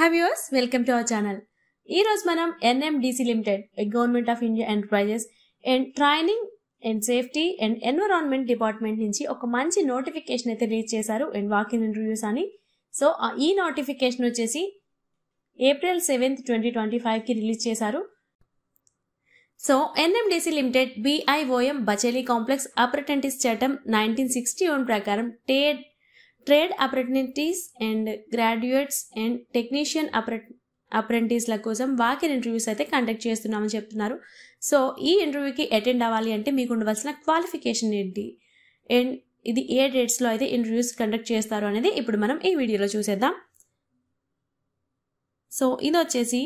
Hi viewers, welcome to our channel. ఈ రోజు మనం NMDC Limited, Government of India Enterprises and Training and Safety and Environment Department నుంచి ఒక మంచి notification అయితే రిలీజ్ చేశారు అండ్ వాక్ ఇన్ ఇంటర్వ్యూస్ అని. సో ఈ నోటిఫికేషన్ వచ్చేసి ఏప్రిల్ 7th 2025 కి రిలీజ్ చేశారు. So NMDC Limited BIOM Bacheli complex apprentice చట్టం 1961 ప్రకారం trade apprentice and graduates and technician అప్రెంటిస్ల కోసం వాక్ ఇన్ ఇంటర్వ్యూస్ అయితే కండక్ట్ చేస్తున్నామని చెప్తున్నారు. సో ఈ ఇంటర్వ్యూకి అటెండ్ అవ్వాలి అంటే మీకు ఉండవలసిన క్వాలిఫికేషన్ ఏంటి అండ్ ఇది ఏ డేట్స్లో అయితే ఇంటర్వ్యూస్ కండక్ట్ చేస్తారు అనేది ఇప్పుడు మనం ఈ వీడియోలో చూసేద్దాం. సో ఇది వచ్చేసి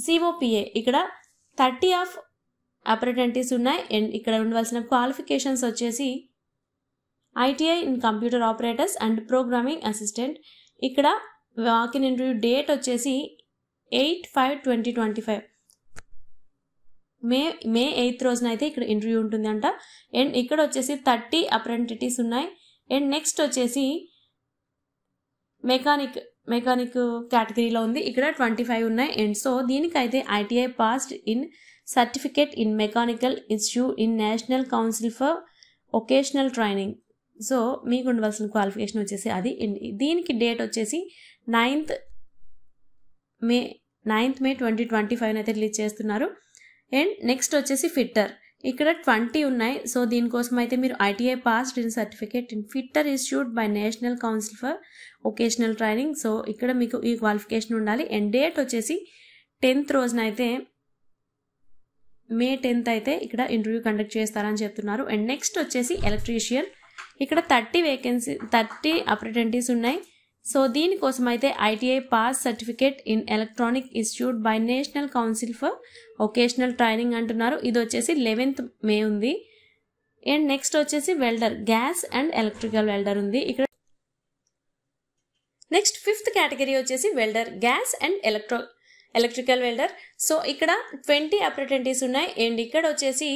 COPA, ఇక్కడ 30 ఆఫ్ అప్రెంటిస్ ఉన్నాయి అండ్ ఇక్కడ ఉండవలసిన క్వాలిఫికేషన్స్ వచ్చేసి ITI in computer operators and programming assistant. ఇక్కడ వాక్ ఇన్ ఇంటర్వ్యూ డేట్ వచ్చేసి 8/5/2025 మే 8th రోజున అయితే ఇక్కడ ఇంటర్వ్యూ ఉంటుంది అంట. అండ్ ఇక్కడ వచ్చేసి 30 అప్రెంటిస్ ఉన్నాయి అండ్ నెక్స్ట్ వచ్చేసి మెకానిక్ కేటగిరీలో ఉంది, ఇక్కడ 25 ఉన్నాయి. అండ్ సో దీనికైతే ITI passed in certificate in mechanical institute in national council for vocational training. So మీకు ఉండవలసిన క్వాలిఫికేషన్ వచ్చేసి అది. దీనికి డేట్ వచ్చేసి 9th మే 2025 అయితే రిలీజ్ చేస్తున్నారు. అండ్ నెక్స్ట్ వచ్చేసి ఫిట్టర్, ఇక్కడ 20 ఉన్నాయి. సో దీనికోసం అయితే మీరు ITI passed in certificate in fitter institute by national council for vocational training. So ఇక్కడ మీకు ఈ క్వాలిఫికేషన్ ఉండాలి. అండ్ డేట్ వచ్చేసి 10th రోజున అయితే మే 10th అయితే ఇక్కడ ఇంటర్వ్యూ కండక్ట్ చేస్తారని చెప్తున్నారు. అండ్ నెక్స్ట్ వచ్చేసి ఎలక్ట్రీషియన్, ఇక్కడ 30 అప్రెంటిస్ ఉన్నాయి. సో దీనికోసం అయితే ITI pass certificate in electronic institute by national council for vocational training అంటున్నారు. ఇది వచ్చేసి 11th మే ఉంది. అండ్ నెక్స్ట్ వచ్చేసి welder, gas and electrical welder ఉంది. ఇక్కడ నెక్స్ట్ 5th కేటగిరీ వచ్చేసి welder, gas and electrical welder. So ఇక్కడ 20 అప్రెంటిస్ ఉన్నాయి అండ్ ఇక్కడ వచ్చేసి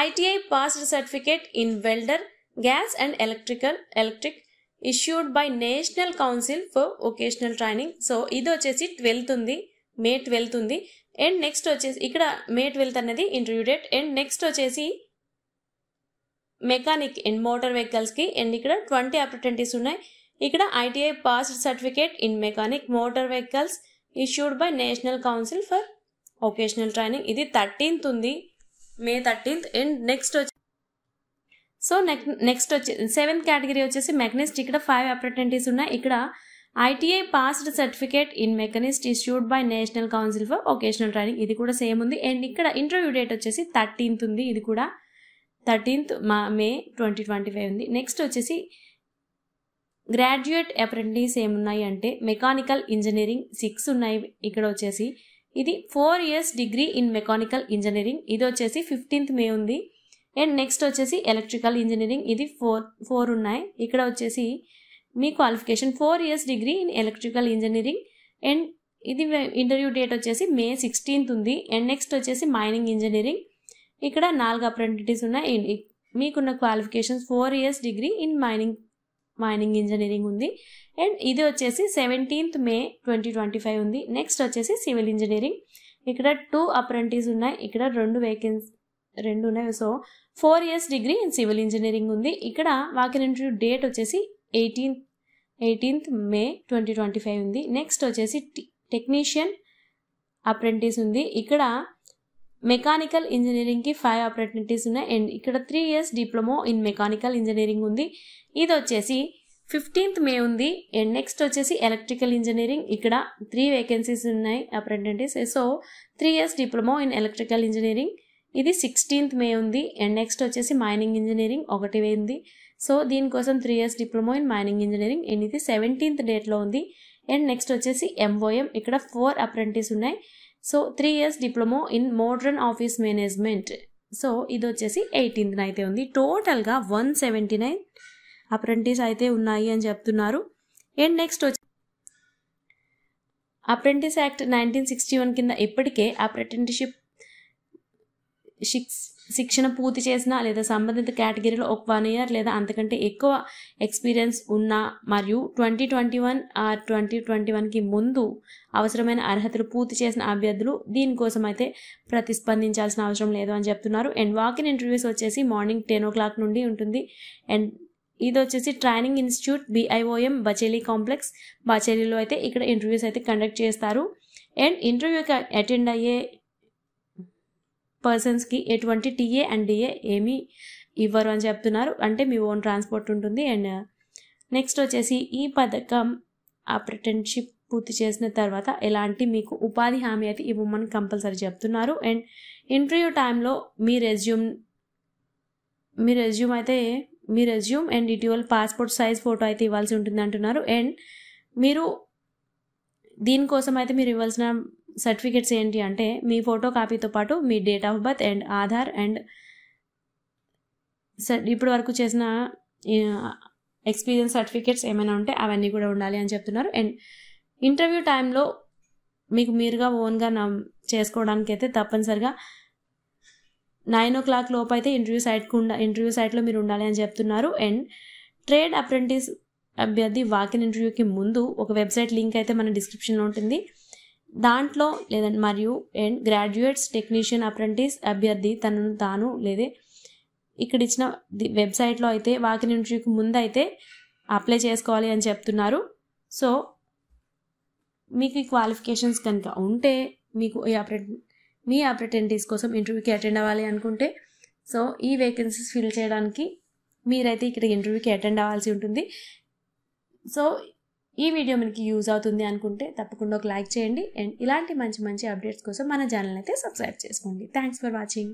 ITI passed certificate in welder, gas and electric issued by national council for vocational training. So ఇది వచ్చేసి 12th ఉంది, మే 12th ఉంది. అండ్ నెక్స్ట్ వచ్చేసి ఇక్కడ మే 12th అనేది ఇంటర్వ్యూ డేట్. అండ్ నెక్స్ట్ వచ్చేసి మెకానిక్ అండ్ మోటార్ వెహికల్స్కి అండ్ ఇక్కడ 20 అప్రెంటిస్ ఉన్నాయి. ఇక్కడ ITI passed certificate in mechanic motor vehicles issued by national council for vocational training. ఇది 13th ఉంది, మే 13th. అండ్ నెక్స్ట్ వచ్చి 7th కేటగిరీ వచ్చేసి మెకానిస్ట్, ఇక్కడ 5 అప్రెంటిస్ ఉన్నాయి. ఇక్కడ ITI passed certificate in machinist issued by national council for vocational training. ఇది కూడా same ఉంది. అండ్ ఇక్కడ ఇంటర్వ్యూ డేట్ వచ్చేసి 13th ఉంది, ఇది కూడా 13th మే 2025 ఉంది. నెక్స్ట్ వచ్చేసి గ్రాడ్యుయేట్ అప్రెంటిస్ ఏమున్నాయి అంటే మెకానికల్ ఇంజనీరింగ్ 6 ఉన్నాయి. ఇక్కడ వచ్చేసి ఇది 4 years degree in mechanical engineering, ఇది వచ్చేసి 15th మే ఉంది. అండ్ నెక్స్ట్ వచ్చేసి ఎలక్ట్రికల్ ఇంజనీరింగ్, ఇది 4 ఉన్నాయి. ఇక్కడ వచ్చేసి మీ qualification 4 years degree in electrical engineering. And ఇది ఇంటర్వ్యూ డేట్ వచ్చేసి మే 16th ఉంది. అండ్ నెక్స్ట్ వచ్చేసి మైనింగ్ ఇంజనీరింగ్, ఇక్కడ 4 అప్రెంటిస్ ఉన్నాయి. మీకున్న qualifications 4 years degree in mining engineering ఉంది. అండ్ ఇది వచ్చేసి 17th మే 2025 ఉంది. నెక్స్ట్ వచ్చేసి సివిల్ ఇంజనీరింగ్, ఇక్కడ 2 అప్రెంటిస్ ఉన్నాయి, ఇక్కడ 2 ఉన్నాయి. So 4 years degree in civil engineering ఉంది. ఇక్కడ వాక్ ఇన్ ఇంటర్వ్యూ డేట్ వచ్చేసి 18th మే 2025 ఉంది. నెక్స్ట్ వచ్చేసి టెక్నీషియన్ అప్రెంటిస్ ఉంది. ఇక్కడ మెకానికల్ ఇంజనీరింగ్కి 5 అప్రెంటిస్ ఉన్నాయి. అండ్ ఇక్కడ 3 years diploma in mechanical engineering ఉంది. ఇది వచ్చేసి 15th మే ఉంది. అండ్ నెక్స్ట్ వచ్చేసి ఎలక్ట్రికల్ ఇంజనీరింగ్, ఇక్కడ 3 వేకెన్సీస్ ఉన్నాయి apprentice. So 3 years diploma in electrical engineering, ఇది 16th మే ఉంది. అండ్ నెక్స్ట్ వచ్చేసి మైనింగ్ ఇంజనీరింగ్ 1 ఉంది. సో దీనికోసం 3 years diploma in mining engineering and ఇది 17th డేట్లో ఉంది. అండ్ నెక్స్ట్ వచ్చేసి MOM, ఇక్కడ 4 అప్రెంటిస్ ఉన్నాయి. So 3 years diploma in modern office management. So ఇది వచ్చేసి 18th అయితే ఉంది. టోటల్గా 179 అప్రెంటిస్ అయితే ఉన్నాయి అని చెప్తున్నారు. అండ్ నెక్స్ట్ వచ్చి అప్రెంటిస్ యాక్ట్ 1961 కింద ఇప్పటికే అప్రెంటిస్షిప్ శిక్షణ పూర్తి చేసిన లేదా సంబంధిత కేటగిరీలో ఒక 1 ఇయర్ లేదా అంతకంటే ఎక్కువ ఎక్స్పీరియన్స్ ఉన్న మరియు 2021 ఆర్ 2021కి ముందు అవసరమైన అర్హతలు పూర్తి చేసిన అభ్యర్థులు దీనికోసం అయితే ప్రతిస్పందించాల్సిన అవసరం లేదు అని చెప్తున్నారు. అండ్ వాకిన్ ఇంటర్వ్యూస్ వచ్చేసి మార్నింగ్ 10 o'clock నుండి ఉంటుంది. అండ్ ఇది వచ్చేసి training institute BIOM Bacheli complex బచేలిలో అయితే ఇక్కడ ఇంటర్వ్యూస్ అయితే కండక్ట్ చేస్తారు. అండ్ ఇంటర్వ్యూకి అటెండ్ అయ్యే పర్సన్స్కి ఎటువంటి TA అండ్ DA ఏమీ ఇవ్వరు అని చెప్తున్నారు. అంటే మీ ఓన్ ట్రాన్స్పోర్ట్ ఉంటుంది. అండ్ నెక్స్ట్ వచ్చేసి ఈ పథకం అప్రెంటిస్‌షిప్ పూర్తి చేసిన తర్వాత ఎలాంటి మీకు ఉపాధి హామీ అయితే ఇవ్వమని కంపల్సరీ చెప్తున్నారు. అండ్ ఇంటర్వ్యూ టైంలో మీ రెజ్యూమ్ అండ్ ఇటీవల పాస్పోర్ట్ సైజ్ ఫోటో అయితే ఇవ్వాల్సి ఉంటుంది అంటున్నారు. అండ్ మీరు దీనికోసం అయితే మీరు ఇవ్వాల్సిన సర్టిఫికేట్స్ ఏంటి అంటే మీ ఫోటో కాపీతో పాటు మీ date of birth and Aadhaar and ఇప్పటి వరకు చేసిన ఎక్స్పీరియన్స్ సర్టిఫికేట్స్ ఏమైనా ఉంటే అవన్నీ కూడా ఉండాలి అని చెప్తున్నారు. అండ్ ఇంటర్వ్యూ టైంలో మీకు మీరుగా ఓన్గా చేసుకోవడానికి అయితే తప్పనిసరిగా 9 o'clock లోపు అయితే ఇంటర్వ్యూ సైట్లో మీరు ఉండాలి అని చెప్తున్నారు. అండ్ ట్రేడ్ అప్రెంటిస్ అభ్యర్థి వాకిన్ ఇంటర్వ్యూకి ముందు ఒక వెబ్సైట్ లింక్ అయితే మన డిస్క్రిప్షన్లో ఉంటుంది. దాంట్లో లేదంటే మరియు అండ్ గ్రాడ్యుయేట్స్ టెక్నీషియన్ అప్రెంటిస్ అభ్యర్థి తనను తాను లేదా ఇక్కడ ఇచ్చిన వెబ్సైట్లో అయితే వాకిన్ ఇంటర్వ్యూకి ముందు అయితే అప్లై చేసుకోవాలి అని చెప్తున్నారు. సో మీకు ఈ క్వాలిఫికేషన్స్ కనుక ఉంటే మీకు మీ అప్రెంటిస్ కోసం ఇంటర్వ్యూకి అటెండ్ అవ్వాలి అనుకుంటే సో ఈ వేకెన్సీస్ ఫిల్ చేయడానికి మీరైతే ఇక్కడ ఇంటర్వ్యూకి అటెండ్ అవ్వాల్సి ఉంటుంది. సో ఈ వీడియో మనకి యూజ్ అవుతుంది అనుకుంటే తప్పకుండా ఒక లైక్ చేయండి. అండ్ ఇలాంటి మంచి మంచి అప్డేట్స్ కోసం మన ఛానల్ అయితే సబ్స్క్రైబ్ చేసుకోండి. Thanks for watching.